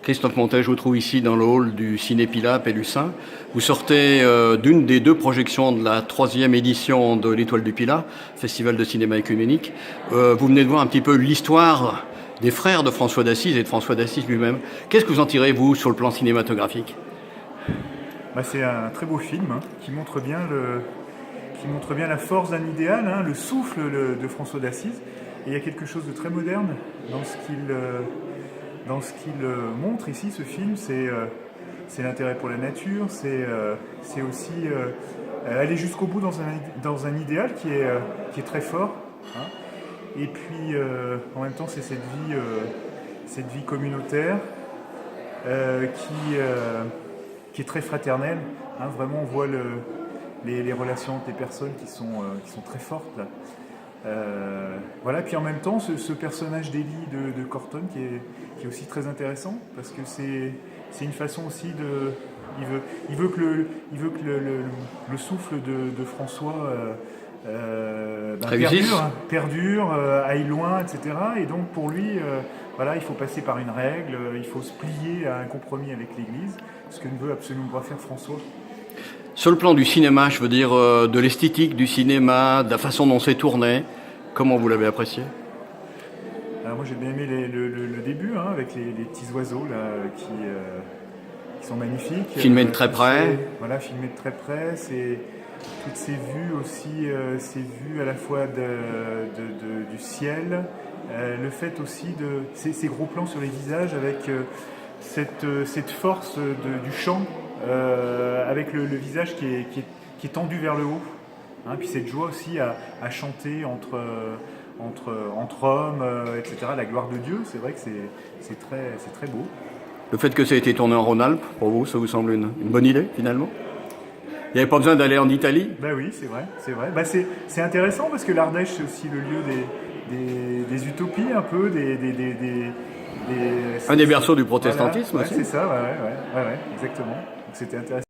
Christophe Montet, je vous trouve ici dans le hall du Ciné Pilat Pélussin. Vous sortez d'une des deux projections de la 3e édition de l'Étoile du Pilat, Festival de cinéma écuménique. Vous venez de voir un petit peu l'histoire des frères de François d'Assise et de François d'Assise lui-même. Qu'est-ce que vous en tirez, vous, sur le plan cinématographique? C'est un très beau film qui montre bien la force d'un idéal, le souffle de François d'Assise. Et il y a quelque chose de très moderne dans ce qu'il montre ici, ce film. C'est l'intérêt pour la nature, c'est aussi aller jusqu'au bout dans un idéal qui est très fort. Et puis en même temps, c'est cette vie communautaire qui est très fraternelle. Vraiment, on voit les relations entre les personnes qui sont très fortes là. Voilà, puis en même temps, ce personnage d'Élie de Corton qui est aussi très intéressant parce que c'est une façon aussi de. Il veut que le souffle de François perdure, aille loin, etc. Et donc pour lui, voilà, il faut passer par une règle, il faut se plier à un compromis avec l'Église, ce que ne veut absolument pas faire François. Sur le plan du cinéma, je veux dire, de l'esthétique du cinéma, de la façon dont c'est tourné, comment vous l'avez apprécié? Alors moi j'ai bien aimé le début, avec les petits oiseaux là, qui sont magnifiques. Filmé de très près. Voilà, filmé de très près. C'est toutes ces vues aussi, ces vues à la fois du ciel, le fait aussi de ces gros plans sur les visages avec cette force du chant. Avec le visage qui est tendu vers le haut, puis cette joie aussi à chanter entre hommes, etc. La gloire de Dieu, c'est vrai que c'est très beau. Le fait que ça ait été tourné en Rhône-Alpes, pour vous, ça vous semble une bonne idée finalement? Il n'y avait pas besoin d'aller en Italie? Oui, c'est vrai. C'est intéressant parce que l'Ardèche, c'est aussi le lieu des utopies un peu, un des berceaux du protestantisme voilà, aussi. c'est ça, ouais, exactement. Donc c'était intéressant.